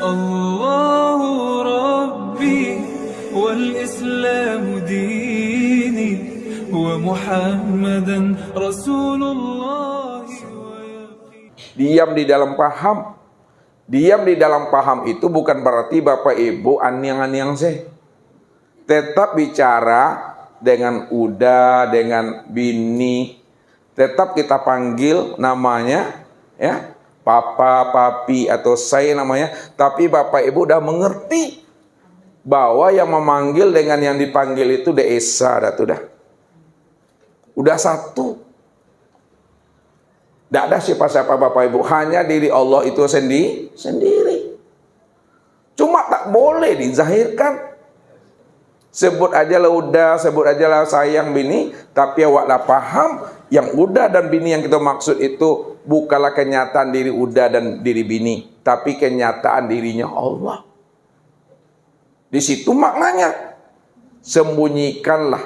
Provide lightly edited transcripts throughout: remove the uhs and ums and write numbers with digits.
الله ربي والإسلام ديني ومحمدا رسول الله. Diam di dalam paham. Diam di dalam paham itu bukan berarti Bapak Ibu anyang-anyang sih. Tetap bicara dengan uda, dengan bini. Tetap kita panggil namanya, ya, papa, papi, atau saya namanya. Tapi Bapak Ibu udah mengerti bahwa yang memanggil dengan yang dipanggil itu udah esa, udah satu. Tidak ada siapa-siapa Bapak Ibu, hanya diri Allah itu sendiri. Cuma tak boleh dizahirkan. Sebut aja lah udah, sebut aja lah sayang bini, tapi awaklah paham yang udah dan bini yang kita maksud itu bukanlah kenyataan diri udah dan diri bini, tapi kenyataan dirinya Allah. Di situ maknanya, sembunyikanlah,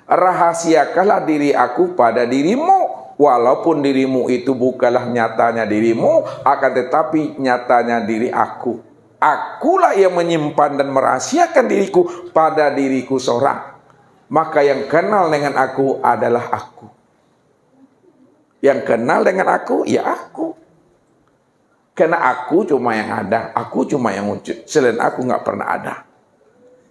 rahasiakanlah diri aku pada dirimu. Walaupun dirimu itu bukanlah nyatanya dirimu, akan tetapi nyatanya diri aku. Akulah yang menyimpan dan merahasiakan diriku pada diriku seorang. Maka yang kenal dengan aku adalah aku. Yang kenal dengan aku, ya aku. Karena aku cuma yang ada, aku cuma yang wujud. Selain aku nggak pernah ada.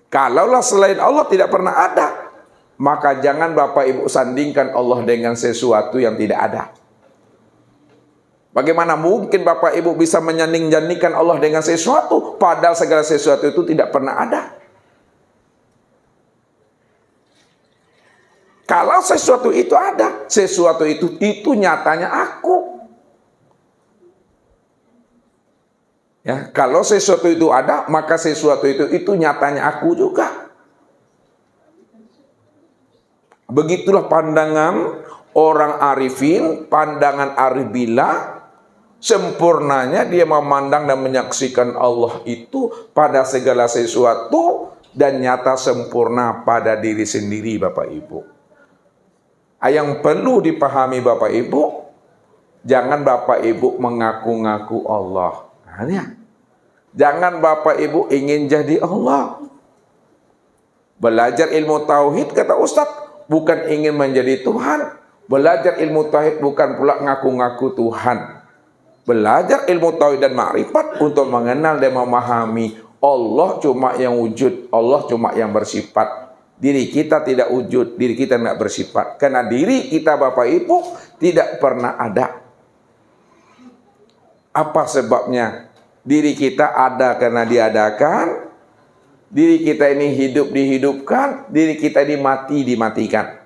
Kalaulah selain Allah tidak pernah ada, maka jangan Bapak Ibu sandingkan Allah dengan sesuatu yang tidak ada. Bagaimana mungkin Bapak Ibu bisa menyanding-jandingkan Allah dengan sesuatu, padahal segala sesuatu itu tidak pernah ada. Kalau sesuatu itu ada, sesuatu itu nyatanya aku. Ya, kalau sesuatu itu ada, maka sesuatu itu nyatanya aku juga. Begitulah pandangan orang arifin, pandangan arif billah. Sempurnanya dia memandang dan menyaksikan Allah itu pada segala sesuatu dan nyata sempurna pada diri sendiri Bapak Ibu. Yang perlu dipahami Bapak Ibu, jangan Bapak Ibu mengaku-ngaku Allah. Jangan Bapak Ibu ingin jadi Allah. Belajar ilmu tauhid kata Ustadz, bukan ingin menjadi Tuhan. Belajar ilmu tauhid bukan pula ngaku-ngaku Tuhan. Belajar ilmu tauhid dan ma'rifat untuk mengenal dan memahami Allah cuma yang wujud, Allah cuma yang bersifat. Diri kita tidak wujud, diri kita tidak bersifat. Karena diri kita Bapak Ibu tidak pernah ada. Apa sebabnya? Diri kita ada karena diadakan. Diri kita ini hidup dihidupkan, diri kita ini mati dimatikan.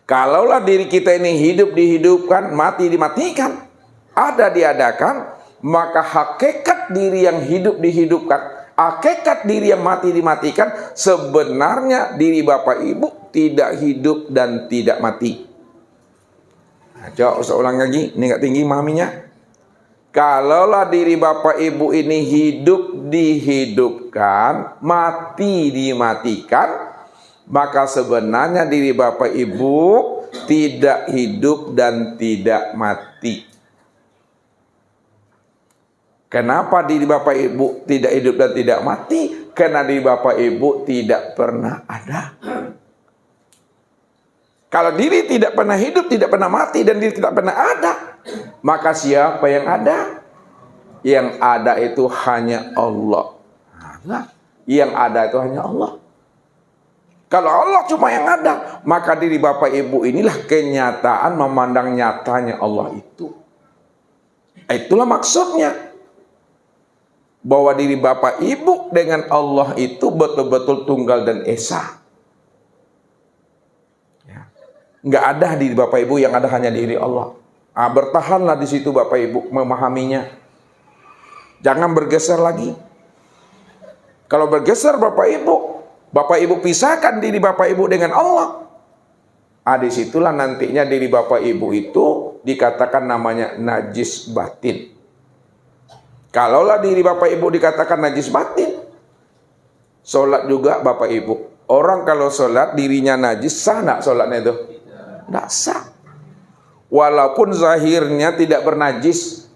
Kalaulah diri kita ini hidup dihidupkan, mati dimatikan, ada diadakan, maka hakikat diri yang hidup dihidupkan, hakikat diri yang mati dimatikan, sebenarnya diri Bapak Ibu tidak hidup dan tidak mati. Nah, coba saya ulang lagi, ini nggak tinggi memahaminya. Kalaulah diri Bapak Ibu ini hidup dihidupkan, mati dimatikan, maka sebenarnya diri Bapak Ibu tidak hidup dan tidak mati. Kenapa diri Bapak Ibu tidak hidup dan tidak mati? Karena diri Bapak Ibu tidak pernah ada. Kalau diri tidak pernah hidup, tidak pernah mati, dan diri tidak pernah ada, maka siapa yang ada? Yang ada itu hanya Allah. Yang ada itu hanya Allah. Kalau Allah cuma yang ada, maka diri Bapak Ibu inilah kenyataan memandang nyatanya Allah itu. Itulah maksudnya. Bahwa diri Bapak Ibu dengan Allah itu betul-betul tunggal dan esa. Ya. Nggak ada diri Bapak Ibu yang ada hanya diri Allah. Bertahanlah di situ Bapak Ibu memahaminya. Jangan bergeser lagi. Kalau bergeser Bapak Ibu pisahkan diri Bapak Ibu dengan Allah. Disitulah nantinya diri Bapak Ibu itu dikatakan namanya najis batin. Kalaulah diri Bapak Ibu dikatakan najis batin, sholat juga Bapak Ibu. Orang kalau sholat dirinya najis, sah nggak sholatnya itu? Nggak sah. Walaupun zahirnya tidak bernajis,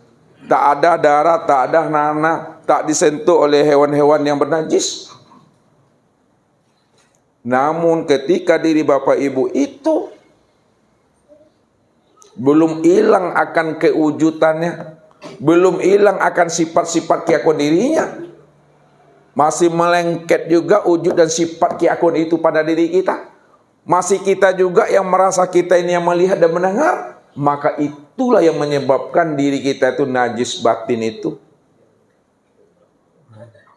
Tak ada darah, tak ada nanah, tak disentuh oleh hewan-hewan yang bernajis. Namun ketika diri bapak ibu itu belum hilang akan kewujudannya, belum hilang akan sifat-sifat keakuan dirinya, masih melengket juga wujud dan sifat keakuan itu pada diri kita, masih kita juga yang merasa kita ini yang melihat dan mendengar, maka itulah yang menyebabkan diri kita itu najis batin itu.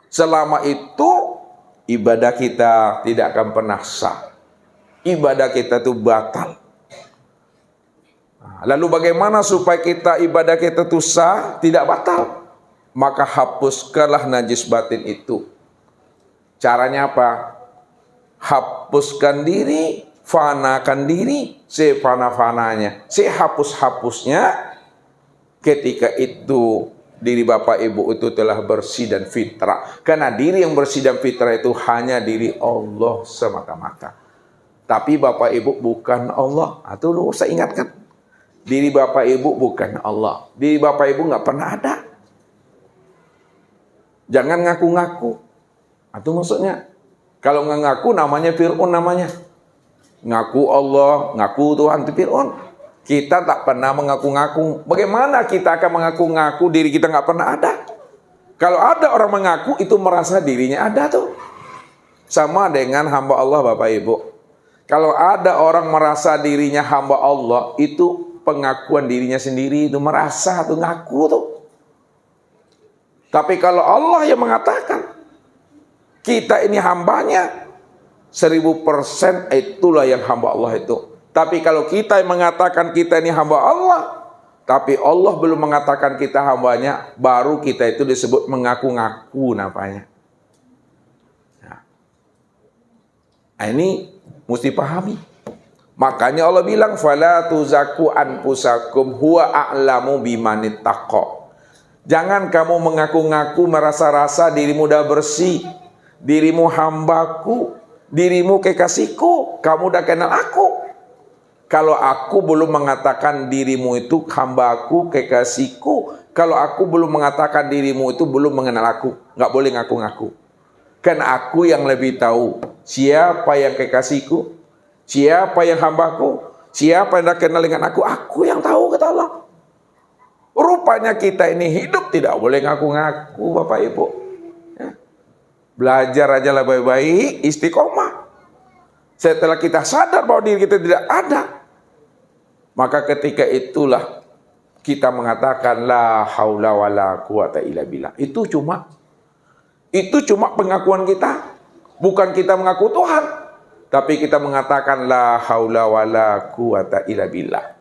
Selama itu ibadah kita tidak akan pernah sah, ibadah kita itu batal. Lalu bagaimana supaya kita ibadah kita itu sah, tidak batal? Maka hapuskanlah najis batin itu. Caranya apa? Hapuskan diri, fanakan diri, sefana-fananya, sehapus-hapusnya. Ketika itu diri bapak ibu itu telah bersih dan fitrah. Karena diri yang bersih dan fitrah itu hanya diri Allah semata-mata. Tapi bapak ibu bukan Allah. Itu lu usah ingatkan. Diri bapak ibu bukan Allah. Diri bapak ibu nggak pernah ada. Jangan ngaku-ngaku. Itu maksudnya. Kalau nggak ngaku namanya Fir'aun namanya. Ngaku Allah, ngaku Tuhan itu Fir'aun. Kita tak pernah mengaku-ngaku. Bagaimana kita akan mengaku-ngaku diri kita nggak pernah ada? Kalau ada orang mengaku itu merasa dirinya ada tuh. Sama dengan hamba Allah bapak ibu. Kalau ada orang merasa dirinya hamba Allah, itu pengakuan dirinya sendiri, itu merasa tuh, ngaku tuh. Tapi kalau Allah yang mengatakan kita ini hambanya, 1000% itulah yang hamba Allah itu. Tapi kalau kita yang mengatakan kita ini hamba Allah, tapi Allah belum mengatakan kita hambanya, baru kita itu disebut mengaku-ngaku namanya. Nah, ini mesti pahami. Makanya Allah bilang fala tuzaku anfusakum huwa a'lamu bimanittaqa. Jangan kamu mengaku-ngaku merasa-rasa dirimu dah bersih, dirimu hambaku, dirimu kekasihku, kamu dah kenal aku. Kalau aku belum mengatakan dirimu itu hambaku, kekasihku, kalau aku belum mengatakan dirimu itu belum mengenal aku, nggak boleh ngaku-ngaku. Kan aku yang lebih tahu siapa yang kekasihku, siapa yang hambaku, siapa yang dah kenal dengan aku yang tahu, kata Allah. Rupanya kita ini hidup tidak boleh ngaku-ngaku bapak ibu. Ya. Belajar aja lah baik-baik, istiqomah. Setelah kita sadar bahwa diri kita tidak ada, maka ketika itulah kita mengatakan la haula wala quwata illa billah. Itu cuma pengakuan kita. Bukan kita mengaku Tuhan, tapi kita mengatakan la haula wala quwata illa billah.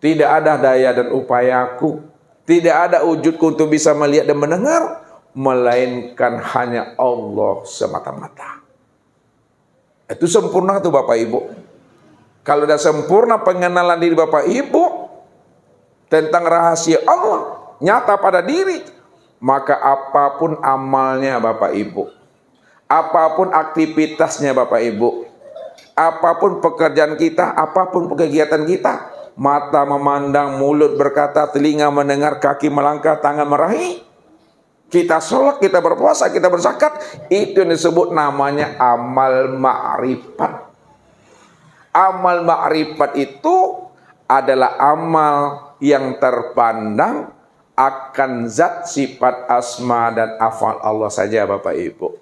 Tidak ada daya dan upayaku, tidak ada wujudku untuk bisa melihat dan mendengar, melainkan hanya Allah semata-mata. Itu sempurna tuh bapak ibu. Kalau sudah sempurna pengenalan diri bapak ibu tentang rahasia Allah nyata pada diri, maka apapun amalnya bapak ibu, apapun aktivitasnya bapak ibu, apapun pekerjaan kita, apapun kegiatan kita, mata memandang, mulut berkata, telinga mendengar, kaki melangkah, tangan meraih, kita sholat, kita berpuasa, kita berzakat, itu yang disebut namanya amal ma'rifat. Amal ma'rifat itu adalah amal yang terpandang akan zat, sifat, asma dan afal Allah saja bapak ibu.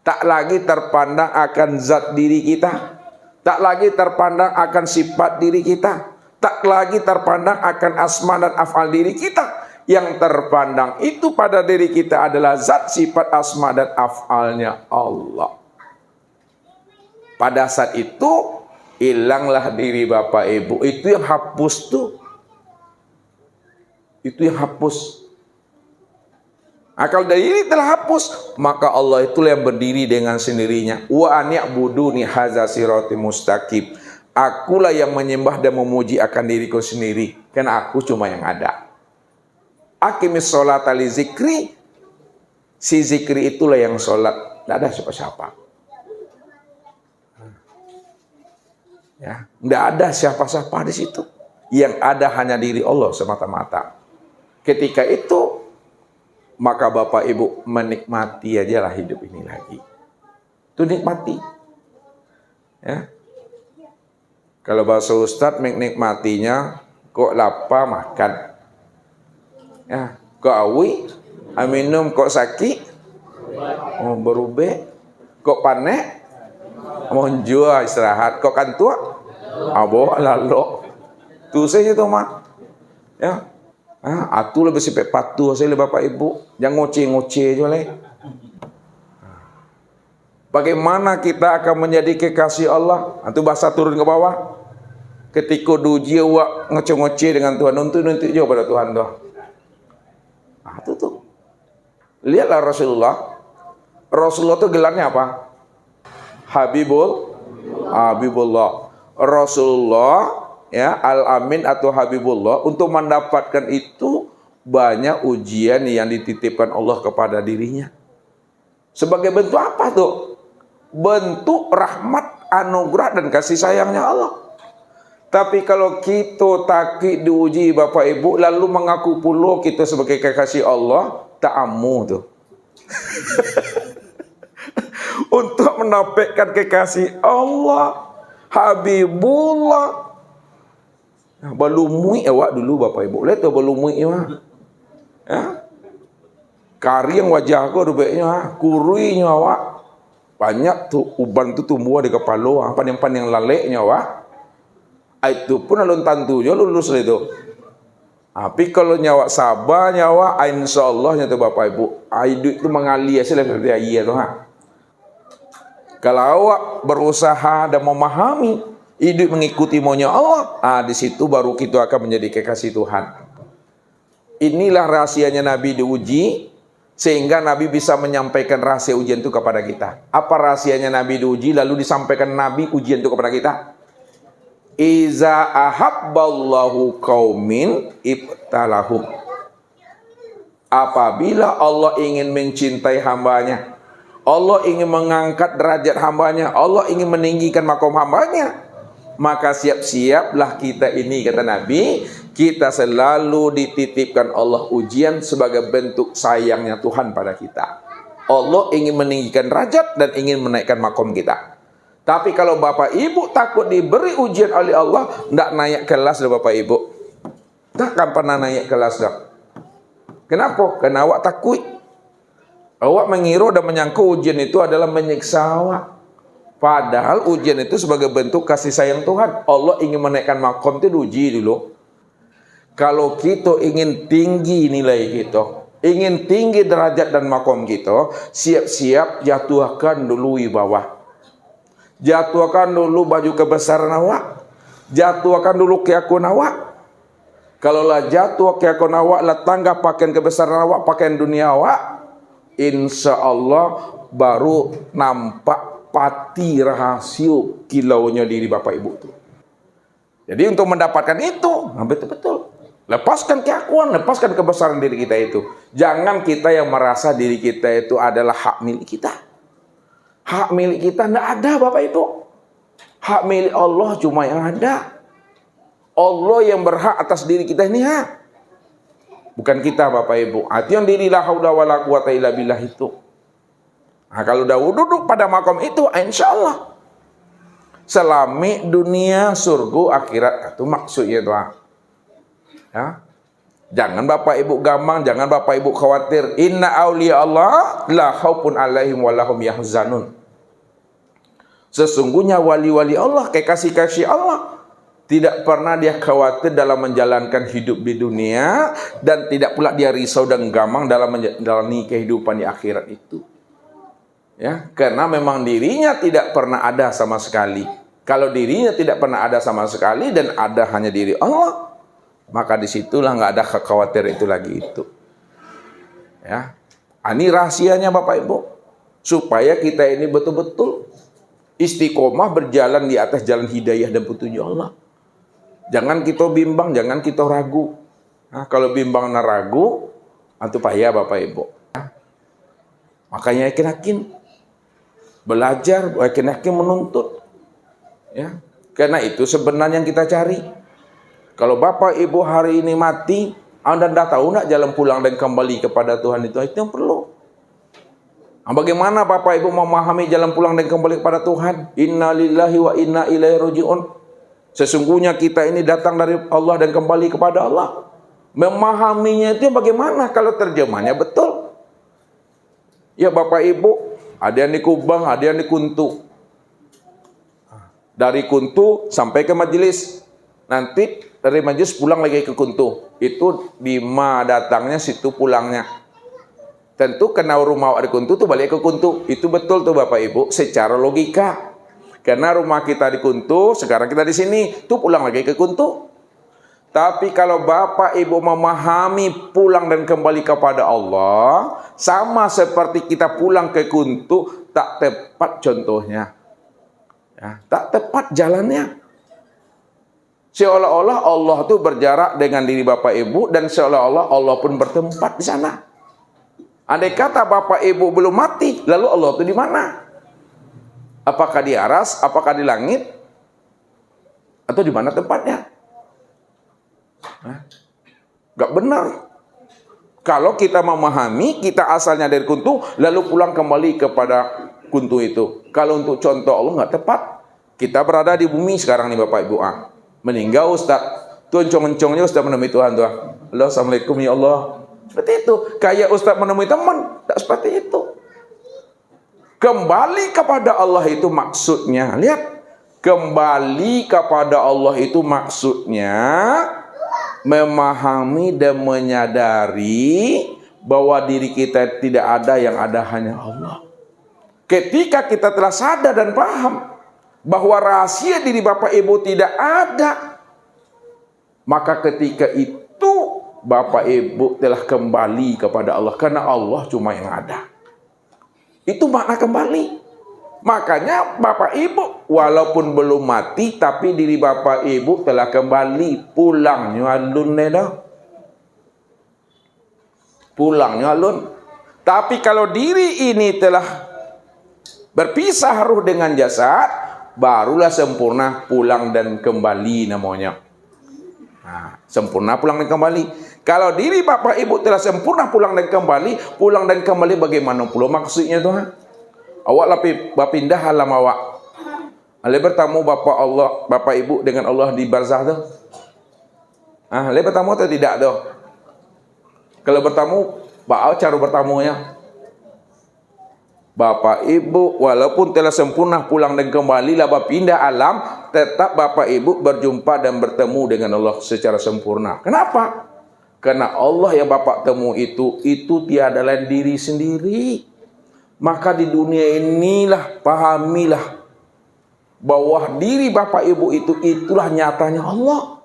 Tak lagi terpandang akan zat diri kita, tak lagi terpandang akan sifat diri kita, tak lagi terpandang akan asma dan afal diri kita. Yang terpandang itu pada diri kita adalah zat, sifat, asma dan afalnya Allah. Pada saat itu hilanglah diri bapak ibu. Itu yang hapus tuh. Itu yang hapus. Kalau diri telah hapus, maka Allah itulah yang berdiri dengan sendirinya. Wa an ya'buduni hadza siratim mustaqim. Akulah yang menyembah dan memuji akan diriku sendiri, karena aku cuma yang ada. Aqimis sholata li zikri. Si zikri itulah yang sholat. Tidak ada siapa-siapa. Ya, tidak ada siapa-siapa di situ. Yang ada hanya diri Allah semata-mata. ketika itu maka Bapak Ibu menikmati aja lah hidup ini lagi. Itu nikmati. Ya. Kalau bahasa Ustadz menikmatinya kok lapar makan. Ya, kok awi, minum kok sakit. Oh berubah. Kok panek, monjua istirahat. Kok kan tua, abo lalu. Tu saja tu mah. Ya, atu lebih sipet patuh saya Bapak Ibu. Jangan ngoceh-ngoceh je lah. Bagaimana kita akan menjadi kekasih Allah? Itu bahasa turun ke bawah. Ketika duji awak ngoceh-ngoceh dengan Tuhan, nuntut je pada Tuhan tu. Itu tuh. Lihatlah Rasulullah. Rasulullah itu gelarnya apa? Habibullah. Rasulullah ya, Al-Amin atau Habibullah. Untuk mendapatkan itu banyak ujian yang dititipkan Allah kepada dirinya. Sebagai bentuk apa tuh? Bentuk rahmat, anugerah dan kasih sayangnya Allah. Tapi kalau kita takut diuji Bapak Ibu lalu mengaku pula kita sebagai kekasih Allah, tak amu tuh. Untuk mendapatkan kekasih Allah, Habibullah. Balumui awak dulu Bapak Ibu. Lihat tu balumui awak. Ya. Kari yang wajah aku rupanya, kuruinya awak. Banyak tu uban tu tumbuh di kepala, paning-paning laleknya awak. Itu pun alun tantunya lulus itu. Tapi kalau nyawa sabar nyawa, insyaallah nyata Bapak Ibu, hidup itu mengalir sila seperti air tu ha. Kalau awak berusaha dan memahami hidup mengikuti maunya Allah, di situ baru kita akan menjadi kekasih Tuhan. Inilah rahasianya Nabi diuji, sehingga Nabi bisa menyampaikan rahasia ujian itu kepada kita. Apa rahasianya Nabi diuji lalu disampaikan Nabi ujian itu kepada kita? Iza ahabballahu qaumin ibtalahum. Apabila Allah ingin mencintai hambanya, Allah ingin mengangkat derajat hambanya, Allah ingin meninggikan makom hambanya, maka siap-siaplah kita ini, kata Nabi, kita selalu dititipkan Allah ujian sebagai bentuk sayangnya Tuhan pada kita. Allah ingin meninggikan derajat dan ingin menaikkan makom kita. Tapi kalau Bapak Ibu takut diberi ujian oleh Allah, tidak naik kelas dah Bapak Ibu. Takkan pernah naik kelas dah. Kenapa? Karena awak takut. Awak mengira dan menyangka ujian itu adalah menyiksa awak. Padahal ujian itu sebagai bentuk kasih sayang Tuhan. Allah ingin menaikkan makom itu diuji dulu. Kalau kita ingin tinggi nilai kita, ingin tinggi derajat dan makom kita, siap-siap jatuhkan dulu di bawah. Jatuhkan dulu baju kebesaran awak. Jatuhkan dulu keakuan awak. Kalaulah jatuh keakuan awak, lah tangga pakaian kebesaran awak, pakaian dunia awak, insya Allah baru nampak pati rahasia kilaunya diri Bapak Ibu itu. Jadi untuk mendapatkan itu, betul-betul lepaskan keakuan, lepaskan kebesaran diri kita itu. Jangan kita yang merasa diri kita itu adalah hak milik kita. Hak milik kita tidak ada Bapak Ibu. Hak milik Allah cuma yang ada. Allah yang berhak atas diri kita ini ha. Bukan kita Bapak Ibu. Itu yang diri la haula wala quwata illa billah itu. Kalau dah duduk pada makom itu, insya Allah selami dunia, surga, akhirat. Itu maksudnya itu. Ya. Jangan Bapak Ibu gampang, jangan Bapak Ibu khawatir. Inna awliya Allah la khaufun alaihim wa lahum yahzanun. Sesungguhnya wali-wali Allah, kekasih-kasih Allah, tidak pernah dia khawatir dalam menjalankan hidup di dunia, dan tidak pula dia risau dan gamang dalam menjalani kehidupan di akhirat itu. Ya, karena memang dirinya tidak pernah ada sama sekali. Kalau dirinya tidak pernah ada sama sekali dan ada hanya diri Allah, maka disitulah nggak ada khawatir itu lagi itu. Ya, ini rahasianya Bapak Ibu, supaya kita ini betul-betul istiqomah berjalan di atas jalan hidayah dan petunjuk Allah. Jangan kita bimbang, jangan kita ragu. Kalau bimbang dan ragu, itu payah Bapak Ibu. Makanya yakin-yakin belajar, yakin-yakin menuntut. Karena itu sebenarnya yang kita cari. Kalau Bapak Ibu hari ini mati, Anda dah tahu nak jalan pulang dan kembali kepada Tuhan itu yang perlu. Bagaimana Bapak Ibu memahami jalan pulang dan kembali kepada Tuhan? Inna lillahi wa inna ilaihi raji'un. Sesungguhnya kita ini datang dari Allah dan kembali kepada Allah. Memahaminya itu bagaimana kalau terjemahnya betul? Ya Bapak Ibu, ada yang di Kubang, ada yang di Kuntu. Dari Kuntu sampai ke majelis. Nanti dari majelis pulang lagi ke Kuntu. Itu Bima datangnya, situ pulangnya. Tentu kena rumah di Kuntu tuh balik ke Kuntu. Itu betul tuh Bapak Ibu secara logika. Karena rumah kita di Kuntu, sekarang kita di sini, tuh pulang lagi ke Kuntu. Tapi kalau Bapak Ibu memahami pulang dan kembali kepada Allah, sama seperti kita pulang ke Kuntu, tak tepat contohnya. Ya, tak tepat jalannya. Seolah-olah Allah itu berjarak dengan diri Bapak Ibu dan seolah-olah Allah pun bertempat di sana. Andai kata Bapak Ibu belum mati, lalu Allah itu di mana? Apakah di aras, apakah di langit? Atau di mana tempatnya? Gak benar. Kalau kita memahami, kita asalnya dari Kuntu, lalu pulang kembali kepada Kuntu itu. Kalau untuk contoh Allah nggak tepat. Kita berada di bumi sekarang nih Bapak Ibu. Meninggal Ustaz. Tuh encong-encongnya Ustaz menemui Tuhan tuh. Halo, Assalamualaikum ya Allah. Seperti itu. Kayak Ustaz menemui teman. Tak seperti itu. Kembali kepada Allah itu maksudnya. Lihat. Kembali kepada Allah itu maksudnya memahami dan menyadari bahwa diri kita tidak ada, yang ada hanya Allah. Ketika kita telah sadar dan paham bahwa rahasia diri Bapak Ibu tidak ada, maka ketika itu Bapak Ibu telah kembali kepada Allah, karena Allah cuma yang ada. Itu makna kembali. Makanya Bapak Ibu walaupun belum mati, tapi diri Bapak Ibu telah kembali, pulangnya alun dah. Pulangnya alun. Tapi kalau diri ini telah berpisah ruh dengan jasad, barulah sempurna pulang dan kembali namanya. Nah, sempurna pulang dan kembali. Kalau diri Bapak Ibu telah sempurna pulang dan kembali bagaimana pula maksudnya Tuhan? Awak berpindah alam awak. Ale bertemu Bapak Ibu dengan Allah di barzah tu. Ale bertemu atau tidak tu? Kalau bertemu, cara bertamunya. Bapak Ibu walaupun telah sempurna pulang dan kembali lah berpindah alam, tetap Bapak Ibu berjumpa dan bertemu dengan Allah secara sempurna. Kenapa? Karena Allah yang Bapak temu itu tiada lain diri sendiri. Maka di dunia inilah pahamilah bahwa diri Bapak Ibu itulah nyatanya Allah.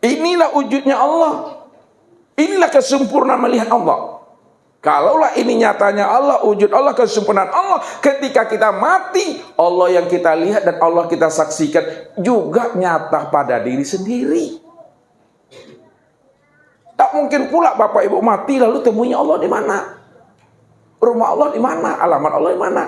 Inilah wujudnya Allah. Inilah kesempurnaan melihat Allah. Kalaulah ini nyatanya Allah, wujud Allah, kesempurnaan Allah, ketika kita mati, Allah yang kita lihat dan Allah kita saksikan juga nyata pada diri sendiri. Tak mungkin pula Bapak Ibu mati lalu temunya Allah di mana? Rumah Allah di mana? Alamat Allah di mana?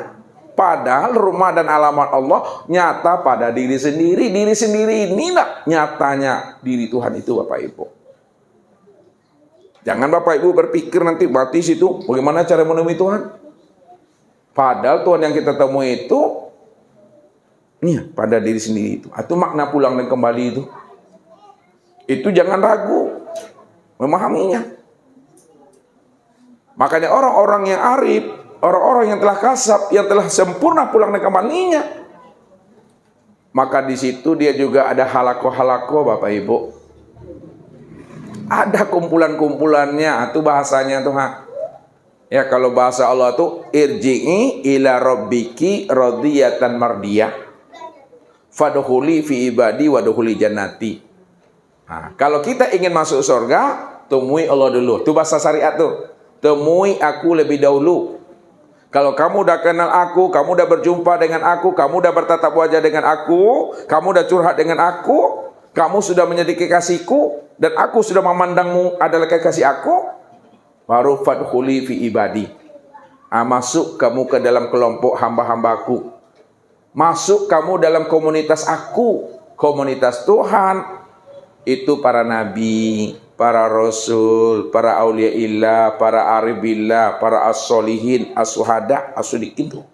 Padahal rumah dan alamat Allah nyata pada diri sendiri. Diri sendiri inilah nyatanya diri Tuhan itu Bapak Ibu. Jangan Bapak Ibu berpikir nanti mati situ bagaimana cara menemui Tuhan. Padahal Tuhan yang kita temui itu pada diri sendiri itu. Itu makna pulang dan kembali itu. Itu jangan ragu memahaminya. Makanya orang-orang yang arif, orang-orang yang telah kasab, yang telah sempurna pulang dan kembalinya, maka di situ dia juga ada halako-halako Bapak Ibu. Ada kumpulan-kumpulannya, itu bahasanya tuh. Ya kalau bahasa Allah tuh irji'i ila rabbiki radiyatan mardiyah fadkhuli fi ibadi wadkhuli jannati. Nah, kalau kita ingin masuk surga, temui Allah dulu. Itu bahasa syariat tuh. Temui aku lebih dahulu. Kalau kamu udah kenal aku, kamu udah berjumpa dengan aku, kamu udah bertatap wajah dengan aku, kamu udah curhat dengan aku, kamu sudah menjadi kekasihku, dan aku sudah memandangmu adalah kekasih aku, baru fadkhuli fi ibadi. Masuk kamu ke dalam kelompok hamba-hambaku. Masuk kamu dalam komunitas aku, komunitas Tuhan. Itu para nabi, para rasul, para auliaillah, para aribillah, para as-solihin, as-suhada, as-sudikin tuh.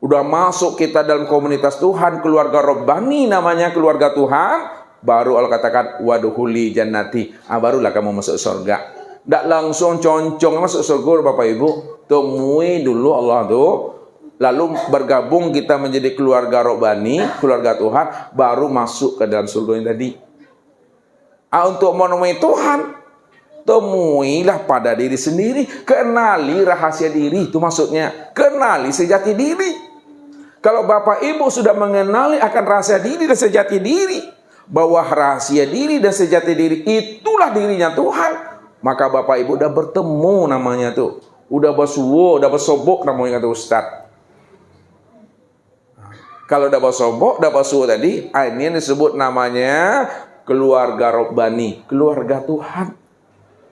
Udah masuk kita dalam komunitas Tuhan, keluarga Rabbani namanya keluarga Tuhan, baru Allah katakan waduhuli jannati, barulah kamu masuk surga. Tidak langsung concong masuk surga Bapak Ibu, temui dulu Allah tuh, lalu bergabung kita menjadi keluarga Rabbani, keluarga Tuhan, baru masuk ke dalam surga yang tadi. Untuk menemui Tuhan, temuilah pada diri sendiri, kenali rahasia diri, itu maksudnya, kenali sejati diri. Kalau Bapak Ibu sudah mengenali akan rahasia diri dan sejati diri, bahwa rahasia diri dan sejati diri itulah dirinya Tuhan, maka Bapak Ibu udah bertemu namanya tuh, udah bersuwo, udah bersobok namanya kata Ustaz. Kalau udah bersobok, udah bersuwo tadi, ini yang disebut namanya keluarga Rabbani, keluarga Tuhan.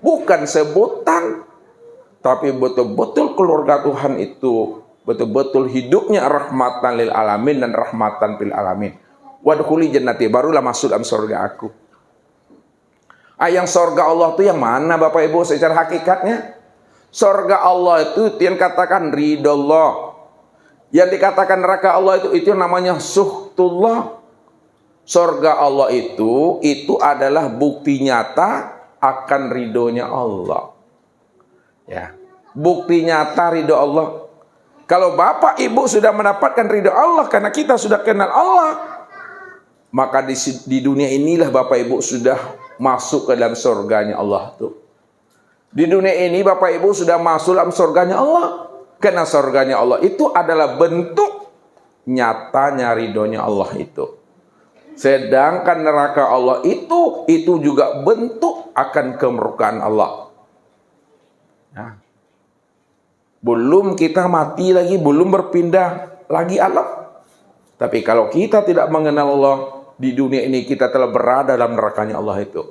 Bukan sebutan, tapi betul-betul keluarga Tuhan itu betul-betul hidupnya rahmatan lil alamin dan rahmatan fil alamin. Wadkhuli jannati, barulah masuk dalam surga aku. Yang surga Allah itu yang mana Bapak Ibu secara hakikatnya? Surga Allah itu yang katakan ridho Allah. Yang dikatakan neraka Allah itu namanya suhtullah. Surga Allah itu adalah bukti nyata akan ridhonya Allah. Ya, bukti nyata ridho Allah. Kalau Bapak Ibu sudah mendapatkan ridho Allah karena kita sudah kenal Allah, maka di dunia inilah Bapak Ibu sudah masuk ke dalam surganya Allah tuh. Di dunia ini Bapak Ibu sudah masuk dalam surganya Allah. Karena surganya Allah itu adalah bentuk nyatanya ridhonya Allah itu. Sedangkan neraka Allah itu juga bentuk akan kemurkaan Allah. Nah, belum kita mati lagi, belum berpindah lagi alam. Tapi kalau kita tidak mengenal Allah, di dunia ini kita telah berada dalam nerakanya Allah itu.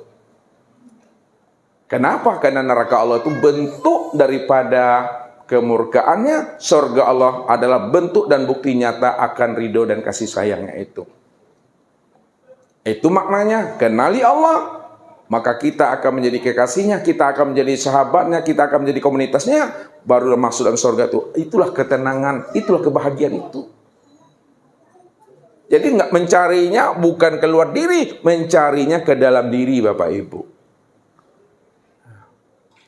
Kenapa? Karena neraka Allah itu bentuk daripada kemurkaannya. Surga Allah adalah bentuk dan bukti nyata akan ridho dan kasih sayangnya itu. Itu maknanya, kenali Allah, maka kita akan menjadi kekasihnya, kita akan menjadi sahabatnya, kita akan menjadi komunitasnya, baru masuk dalam surga itu. Itulah ketenangan, itulah kebahagiaan itu. Jadi nggak mencarinya bukan keluar diri, mencarinya ke dalam diri Bapak Ibu.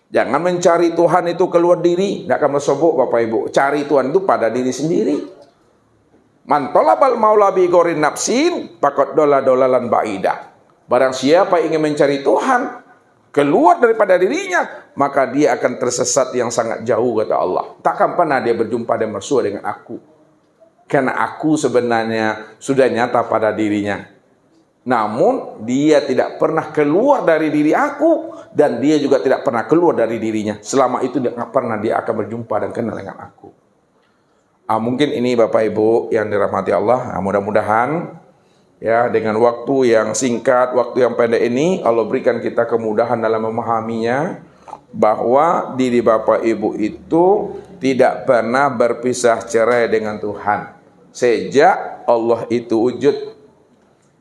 Jangan mencari Tuhan itu keluar diri, nggak akan bersobok Bapak Ibu. Cari Tuhan itu pada diri sendiri. Man talabal maula bi ghorin nafsin faqad dolalan baidah. Barang siapa ingin mencari Tuhan keluar daripada dirinya, maka dia akan tersesat yang sangat jauh kata Allah. Takkan pernah dia berjumpa dan bersua dengan aku. Karena aku sebenarnya sudah nyata pada dirinya. Namun dia tidak pernah keluar dari diri aku, dan dia juga tidak pernah keluar dari dirinya. Selama itu dia pernah dia akan berjumpa dan kenal dengan aku. Mungkin ini Bapak Ibu yang dirahmati Allah. Mudah-mudahan ya dengan waktu yang singkat, waktu yang pendek ini Allah berikan kita kemudahan dalam memahaminya, bahwa diri Bapak Ibu itu tidak pernah berpisah cerai dengan Tuhan sejak Allah itu wujud,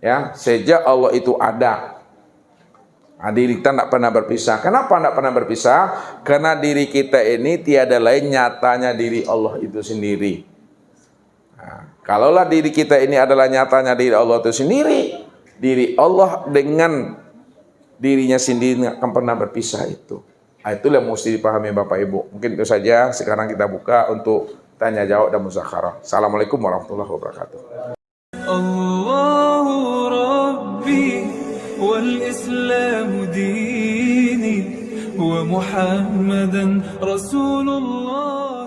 ya, sejak Allah itu ada. Diri kita tidak pernah berpisah. Kenapa tidak pernah berpisah? Karena diri kita ini tiada lain nyatanya diri Allah itu sendiri. Kalaulah diri kita ini adalah nyatanya diri Allah itu sendiri, diri Allah dengan dirinya sendiri tidak akan pernah berpisah itu. Itulah yang mesti dipahami Bapak Ibu. Mungkin itu saja. Sekarang kita buka untuk tanya jawab dan musyawarah. Assalamualaikum warahmatullahi wabarakatuh. Allahu Rabbi wal Islam dini wa Muhammadan Rasulullah.